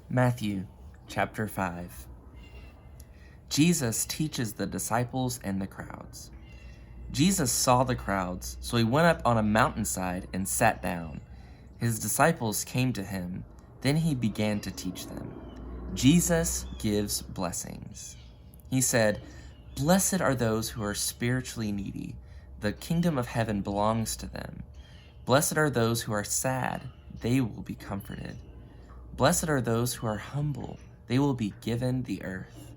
Matthew chapter 5. Jesus teaches the disciples and the crowds. Jesus saw the crowds, so he went up on a mountainside and sat down. His disciples came to him. Then he began to teach them. Jesus gives blessings. He said, "Blessed are those who are spiritually needy. The kingdom of heaven belongs to them. Blessed are those who are sad. They will be comforted. Blessed are those who are humble. They will be given the earth.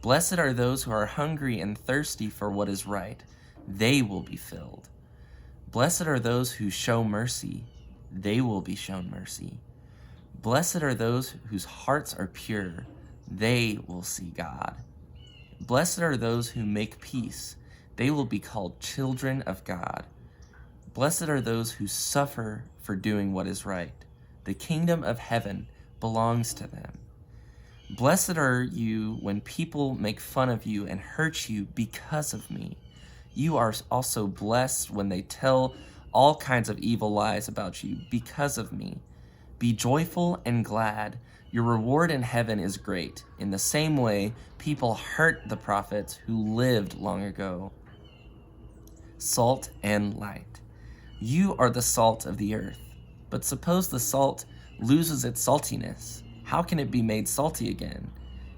Blessed are those who are hungry and thirsty for what is right. They will be filled. Blessed are those who show mercy. They will be shown mercy. Blessed are those whose hearts are pure. They will see God. Blessed are those who make peace. They will be called children of God. Blessed are those who suffer for doing what is right. The kingdom of heaven belongs to them. Blessed are you when people make fun of you and hurt you because of me. You are also blessed when they tell all kinds of evil lies about you because of me. Be joyful and glad. Your reward in heaven is great. In the same way, people hurt the prophets who lived long ago. Salt and light. You are the salt of the earth. But suppose the salt loses its saltiness. How can it be made salty again?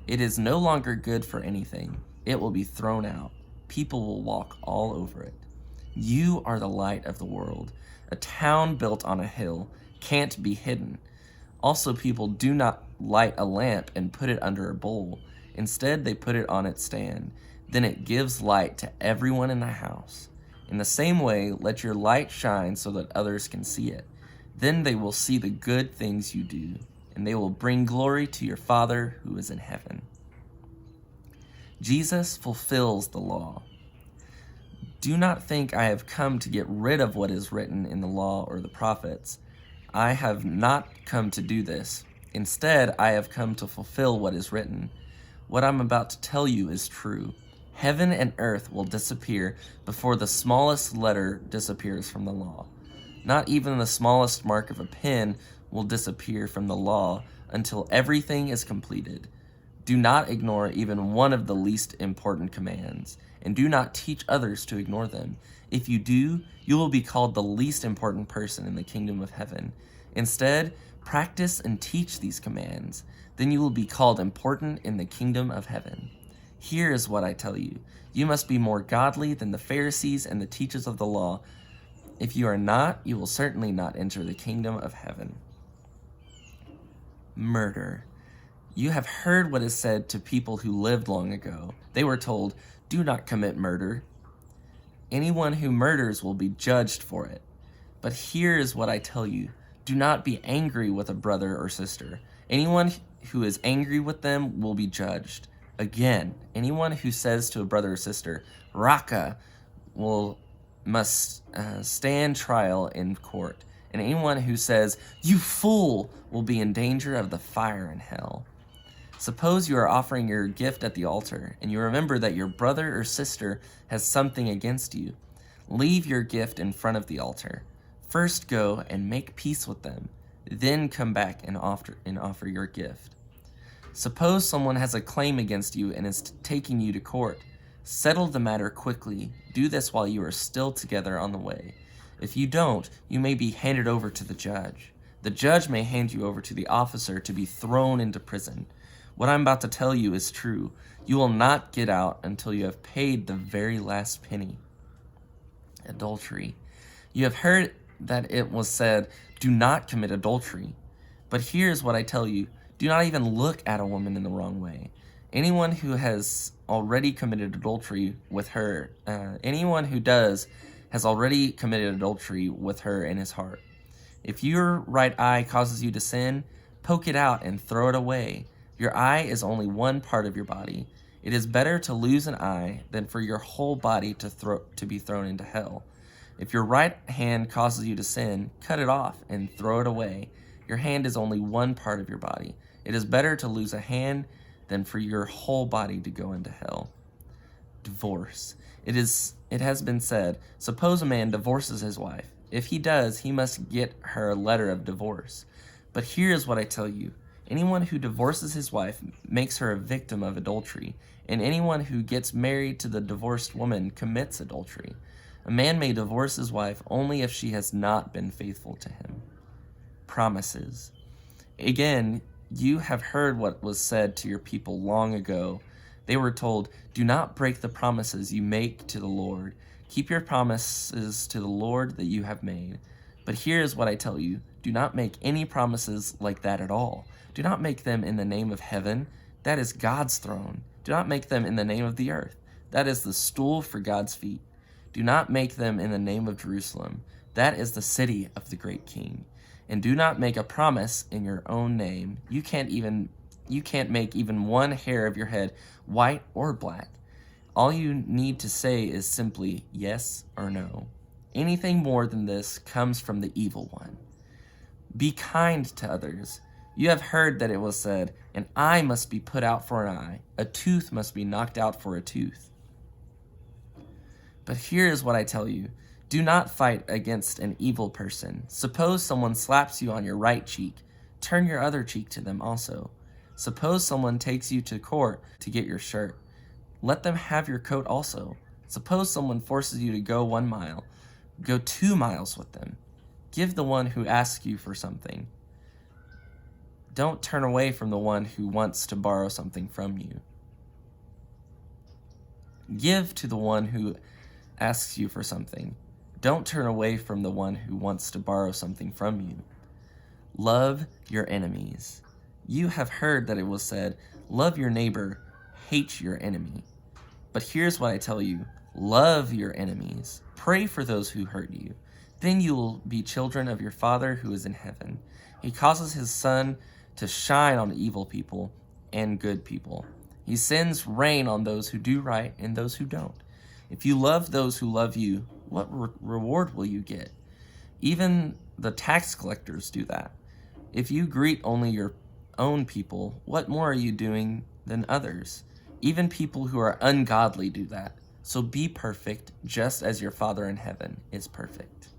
It is no longer good for anything. It will be thrown out. People will walk all over it. You are the light of the world. A town built on a hill can't be hidden. Also, people do not light a lamp and put it under a bowl. Instead, they put it on its stand. Then it gives light to everyone in the house. In the same way, let your light shine so that others can see it. Then they will see the good things you do, and they will bring glory to your Father who is in heaven. Jesus fulfills the law. Do not think I have come to get rid of what is written in the law or the prophets. I have not come to do this. Instead, I have come to fulfill what is written. What I'm about to tell you is true. Heaven and earth will disappear before the smallest letter disappears from the law. Not even the smallest mark of a pen will disappear from the law until everything is completed. Do not ignore even one of the least important commands, and do not teach others to ignore them. If you do, you will be called the least important person in the kingdom of heaven. Instead, practice and teach these commands. Then you will be called important in the kingdom of heaven. Here is what I tell you. You must be more godly than the Pharisees and the teachers of the law. If you are not, you will certainly not enter the kingdom of heaven. Murder. You have heard what is said to people who lived long ago. They were told, "Do not commit murder." Anyone who murders will be judged for it. But here is what I tell you. Do not be angry with a brother or sister. Anyone who is angry with them will be judged. Again, anyone who says to a brother or sister, "Raka," must stand trial in court. And anyone who says, "You fool," will be in danger of the fire in hell. Suppose you are offering your gift at the altar, and you remember that your brother or sister has something against you. Leave your gift in front of the altar. First go and make peace with them. Then come back and offer your gift. Suppose someone has a claim against you and is taking you to court. Settle the matter quickly. Do this while you are still together on the way. If you don't, you may be handed over to the judge. The judge may hand you over to the officer to be thrown into prison. What I'm about to tell you is true. You will not get out until you have paid the very last penny. Adultery. You have heard that it was said, "Do not commit adultery." But here's what I tell you. Do not even look at a woman in the wrong way. Anyone who has already committed adultery with her, anyone who does has already committed adultery with her in his heart. If your right eye causes you to sin, poke it out and throw it away. Your eye is only one part of your body. It is better to lose an eye than for your whole body to be thrown into hell. If your right hand causes you to sin, cut it off and throw it away. Your hand is only one part of your body. It is better to lose a hand than for your whole body to go into hell. Divorce. It has been said, suppose a man divorces his wife. If he does, he must get her a letter of divorce. But here is what I tell you. Anyone who divorces his wife makes her a victim of adultery, and anyone who gets married to the divorced woman commits adultery. A man may divorce his wife only if she has not been faithful to him. Promises. Again, you have heard what was said to your people long ago. They were told, "Do not break the promises you make to the Lord. Keep your promises to the Lord that you have made." But here is what I tell you. Do not make any promises like that at all. Do not make them in the name of heaven. That is God's throne. Do not make them in the name of the earth. That is the stool for God's feet. Do not make them in the name of Jerusalem. That is the city of the great king. And do not make a promise in your own name. You can't make even one hair of your head white or black. All you need to say is simply yes or no. Anything more than this comes from the evil one. Be kind to others. You have heard that it was said, "An eye must be put out for an eye, a tooth must be knocked out for a tooth." But here is what I tell you. Do not fight against an evil person. Suppose someone slaps you on your right cheek. Turn your other cheek to them also. Suppose someone takes you to court to get your shirt. Let them have your coat also. Suppose someone forces you to go 1 mile. Go 2 miles with them. Give the one who asks you for something. Don't turn away from the one who wants to borrow something from you. Give to the one who asks you for something. Don't turn away from the one who wants to borrow something from you. Love your enemies. You have heard that it was said, "Love your neighbor, hate your enemy." But here's what I tell you. Love your enemies. Pray for those who hurt you. Then you will be children of your Father who is in heaven. He causes his sun to shine on evil people and good people. He sends rain on those who do right and those who don't. If you love those who love you, what reward will you get? Even the tax collectors do that. If you greet only your own people, what more are you doing than others? Even people who are ungodly do that. So be perfect, just as your Father in heaven is perfect.